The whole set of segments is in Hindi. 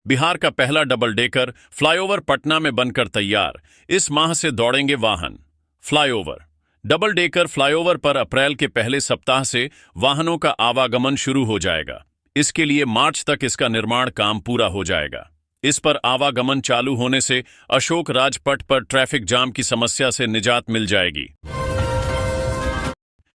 बिहार का पहला डबल डेकर फ्लाईओवर पटना में बनकर तैयार। इस माह से दौड़ेंगे वाहन। फ्लाईओवर। डबल डेकर फ्लाईओवर पर अप्रैल के पहले सप्ताह से वाहनों का आवागमन शुरू हो जाएगा। इसके लिए मार्च तक इसका निर्माण काम पूरा हो जाएगा। इस पर आवागमन चालू होने से अशोक राजपथ पर ट्रैफिक जाम की समस्या से निजात मिल जाएगी।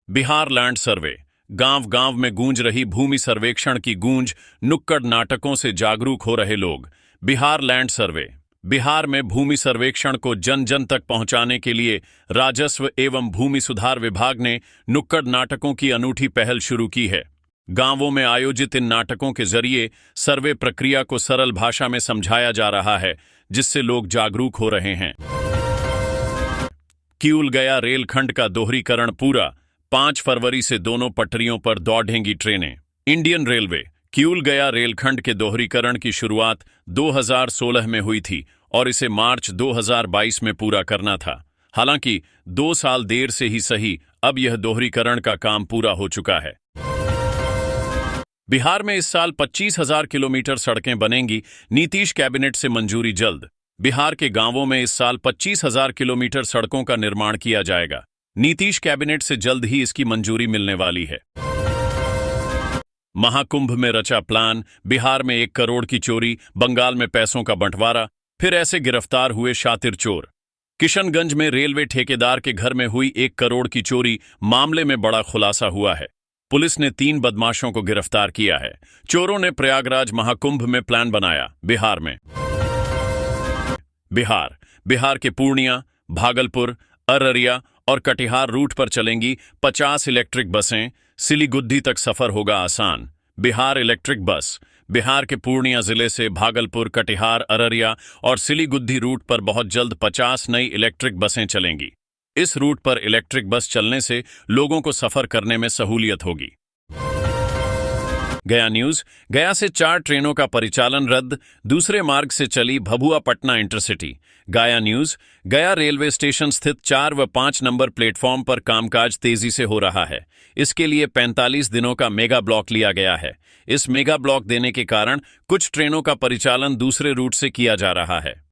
Bihar land survey. गांव गांव में गूंज रही भूमि सर्वेक्षण की गूंज, नुक्कड़ नाटकों से जागरूक हो रहे लोग। Bihar land survey. बिहार में भूमि सर्वेक्षण को जन जन तक पहुंचाने के लिए राजस्व एवं भूमि सुधार विभाग ने नुक्कड़ नाटकों की अनूठी पहल शुरू की है। गांवों में आयोजित इन नाटकों के जरिए सर्वे प्रक्रिया को सरल भाषा में समझाया जा रहा है, जिससे लोग जागरूक हो रहे हैं। किऊल गया रेलखंड का दोहरीकरण पूरा। 5 फरवरी से दोनों पटरियों पर दौड़ेंगी ट्रेनें। Indian railway. किऊल गया रेलखंड के दोहरीकरण की शुरुआत 2016 में हुई थी और इसे मार्च 2022 में पूरा करना था। हालांकि 2 साल देर से ही सही, अब यह दोहरीकरण का काम पूरा हो चुका है। बिहार में इस साल 25,000 किलोमीटर सड़कें बनेंगी। नीतीश कैबिनेट से मंजूरी जल्द। बिहार के गांवों में इस साल 25,000 किलोमीटर सड़कों का निर्माण किया जाएगा। नीतीश कैबिनेट से जल्द ही इसकी मंजूरी मिलने वाली है। महाकुंभ में रचा प्लान। बिहार में 1 करोड़ की चोरी, बंगाल में पैसों का बंटवारा, फिर ऐसे गिरफ्तार हुए शातिर चोर। किशनगंज में रेलवे ठेकेदार के घर में हुई 1 करोड़ की चोरी मामले में बड़ा खुलासा हुआ है। पुलिस ने 3 बदमाशों को गिरफ्तार किया है। चोरों ने प्रयागराज महाकुंभ में प्लान बनाया। बिहार में। बिहार के पूर्णिया, भागलपुर, अररिया और कटिहार रूट पर चलेंगी 50 इलेक्ट्रिक बसें। सिलीगुड़ी तक सफर होगा आसान। Bihar electric bus. बिहार के पूर्णिया जिले से भागलपुर, कटिहार, अररिया और सिलीगुड़ी रूट पर बहुत जल्द 50 नई इलेक्ट्रिक बसें चलेंगी। इस रूट पर इलेक्ट्रिक बस चलने से लोगों को सफर करने में सहूलियत होगी। गया न्यूज। गया से 4 ट्रेनों का परिचालन रद्द। दूसरे मार्ग से चली भभुआ पटना इंटरसिटी। गया न्यूज। गया रेलवे स्टेशन स्थित 4 व 5 नंबर प्लेटफॉर्म पर कामकाज तेजी से हो रहा है। इसके लिए 45 दिनों का मेगा ब्लॉक लिया गया है। इस मेगा ब्लॉक देने के कारण कुछ ट्रेनों का परिचालन दूसरे रूट से किया जा रहा है।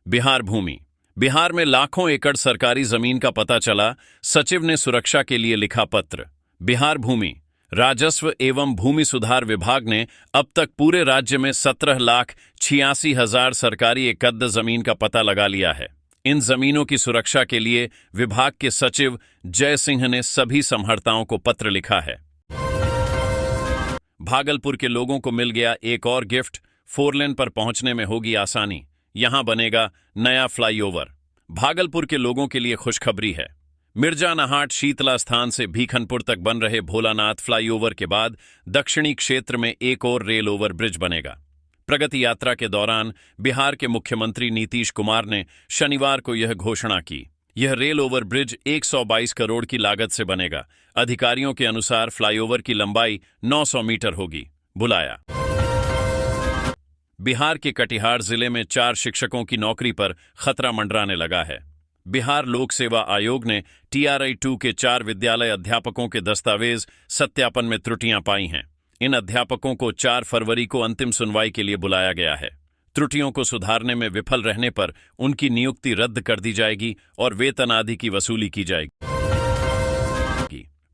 बिहार भूमि। बिहार में लाखों एकड़ सरकारी जमीन का पता चला। सचिव ने सुरक्षा के लिए लिखा पत्र। बिहार भूमि। राजस्व एवं भूमि सुधार विभाग ने अब तक पूरे राज्य में 17,86,000 सरकारी एकड़ जमीन का पता लगा लिया है। इन जमीनों की सुरक्षा के लिए विभाग के सचिव जय सिंह ने सभी संहर्ताओं को पत्र लिखा है। भागलपुर के लोगों को मिल गया एक और गिफ्ट। 4 लेन पर पहुंचने में होगी आसानी। यहां बनेगा नया फ्लाईओवर। भागलपुर के लोगों के लिए खुशखबरी है। मिर्जानाहाट शीतला स्थान से भीखनपुर तक बन रहे भोलानाथ फ्लाईओवर के बाद दक्षिणी क्षेत्र में एक और रेल ओवर ब्रिज बनेगा। प्रगति यात्रा के दौरान बिहार के मुख्यमंत्री नीतीश कुमार ने शनिवार को यह घोषणा की। यह रेल ओवर ब्रिज 122 करोड़ की लागत से बनेगा। अधिकारियों के अनुसार फ्लाईओवर की लंबाई 900 मीटर होगी। बुलाया। बिहार के कटिहार जिले में 4 शिक्षकों की नौकरी पर खतरा मंडराने लगा है। बिहार लोक सेवा आयोग ने TRI-2 के 4 विद्यालय अध्यापकों के दस्तावेज सत्यापन में त्रुटियां पाई हैं। इन अध्यापकों को 4 फरवरी को अंतिम सुनवाई के लिए बुलाया गया है। त्रुटियों को सुधारने में विफल रहने पर उनकी नियुक्ति रद्द कर दी जाएगी और वेतन आदि की वसूली की जाएगी।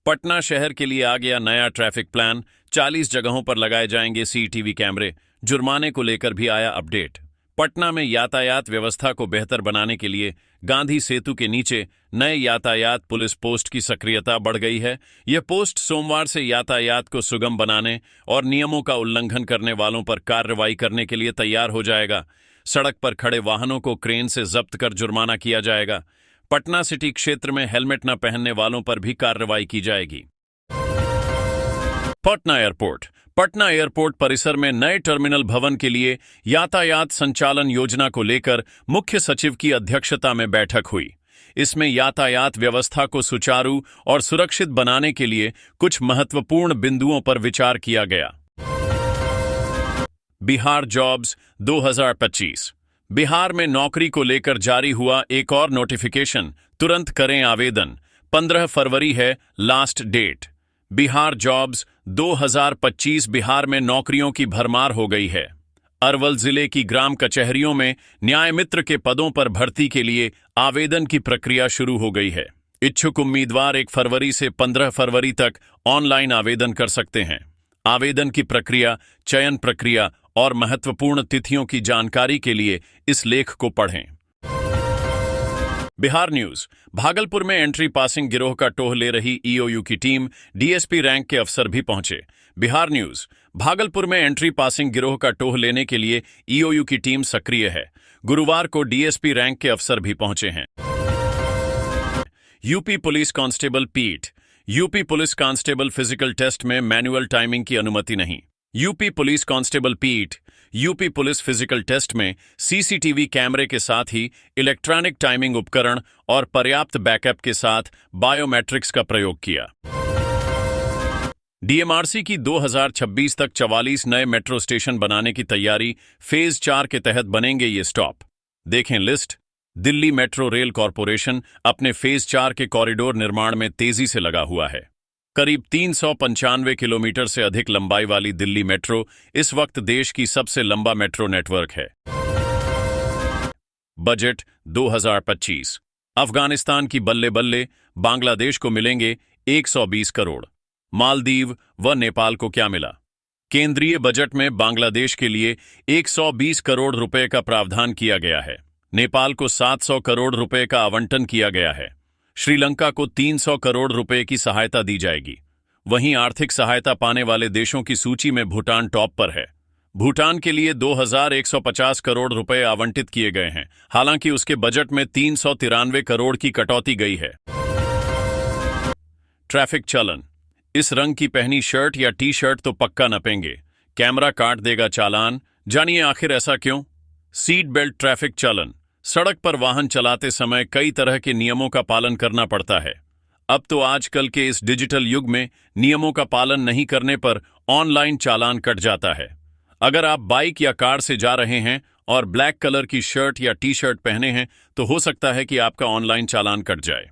पटना शहर के लिए आ गया नया ट्रैफिक प्लान। 40 जगहों पर लगाए जाएंगे CCTV कैमरे। जुर्माने को लेकर भी आया अपडेट। पटना में यातायात व्यवस्था को बेहतर बनाने के लिए गांधी सेतु के नीचे नए यातायात पुलिस पोस्ट की सक्रियता बढ़ गई है। यह पोस्ट सोमवार से यातायात को सुगम बनाने और नियमों का उल्लंघन करने वालों पर कार्रवाई करने के लिए तैयार हो जाएगा। सड़क पर खड़े वाहनों को क्रेन से जब्त कर जुर्माना किया जाएगा। पटना सिटी क्षेत्र में हेलमेट न पहनने वालों पर भी कार्रवाई की जाएगी। पटना एयरपोर्ट। पटना एयरपोर्ट परिसर में नए टर्मिनल भवन के लिए यातायात संचालन योजना को लेकर मुख्य सचिव की अध्यक्षता में बैठक हुई। इसमें यातायात व्यवस्था को सुचारू और सुरक्षित बनाने के लिए कुछ महत्वपूर्ण बिंदुओं पर विचार किया गया। बिहार जॉब्स 2025। बिहार में नौकरी को लेकर जारी हुआ एक और नोटिफिकेशन। तुरंत करें आवेदन। 15 फरवरी है last date. Bihar jobs 2025 Bihar में नौकरियों की भरमार हो गई है। अरवल जिले की ग्राम कचहरियों में न्याय मित्र के पदों पर भर्ती के लिए आवेदन की प्रक्रिया शुरू हो गई है। इच्छुक उम्मीदवार 1 फरवरी से 15 फरवरी तक ऑनलाइन आवेदन कर सकते हैं। आवेदन की प्रक्रिया, चयन प्रक्रिया और महत्वपूर्ण तिथियों की जानकारी के लिए इस लेख को पढ़ें। बिहार न्यूज। भागलपुर में एंट्री पासिंग गिरोह का टोह ले रही ईओयू की टीम, डीएसपी रैंक के अफसर भी पहुंचे। बिहार न्यूज। भागलपुर में एंट्री पासिंग गिरोह का टोह लेने के लिए ईओयू की टीम सक्रिय है। गुरुवार को डीएसपी रैंक के अफसर भी पहुंचे हैं। यूपी पुलिस कांस्टेबल पीठ। UP police constable physical test में मैनुअल टाइमिंग की अनुमति नहीं। यूपी पुलिस कांस्टेबल पीठ यूपी पुलिस फिजिकल टेस्ट में सीसीटीवी कैमरे के साथ ही इलेक्ट्रॉनिक टाइमिंग उपकरण और पर्याप्त बैकअप के साथ बायोमेट्रिक्स का प्रयोग किया। डीएमआरसी की 2026 तक 44 नए मेट्रो स्टेशन बनाने की तैयारी। फेज 4 के तहत बनेंगे ये स्टॉप। देखें list. Delhi metro rail corporation अपने फेज 4 के कॉरिडोर निर्माण में तेजी से लगा हुआ है। करीब 395 किलोमीटर से अधिक लंबाई वाली दिल्ली मेट्रो इस वक्त देश की सबसे लंबा मेट्रो नेटवर्क है। बजट 2025। अफगानिस्तान की बल्ले बल्ले, बांग्लादेश को मिलेंगे 120 करोड़। मालदीव व नेपाल को क्या मिला? केंद्रीय बजट में बांग्लादेश के लिए 120 करोड़ रुपए का प्रावधान किया गया है। नेपाल को 700 करोड़ रुपए का आवंटन किया गया है। श्रीलंका को 300 करोड़ रुपए की सहायता दी जाएगी। वहीं आर्थिक सहायता पाने वाले देशों की सूची में भूटान टॉप पर है। भूटान के लिए 2150 करोड़ रुपए आवंटित किए गए हैं। हालांकि उसके बजट में 393 करोड़ की कटौती गई है। ट्रैफिक चलन। इस रंग की पहनी शर्ट या टी शर्ट तो पक्का नपेंगे, कैमरा काट देगा चालान। जानिए आखिर ऐसा क्यों? सीट बेल्ट ट्रैफिक चलन। सड़क पर वाहन चलाते समय कई तरह के नियमों का पालन करना पड़ता है। अब तो आजकल के इस डिजिटल युग में नियमों का पालन नहीं करने पर ऑनलाइन चालान कट जाता है। अगर आप बाइक या कार से जा रहे हैं और ब्लैक कलर की शर्ट या टी शर्ट पहने हैं तो हो सकता है कि आपका ऑनलाइन चालान कट जाए।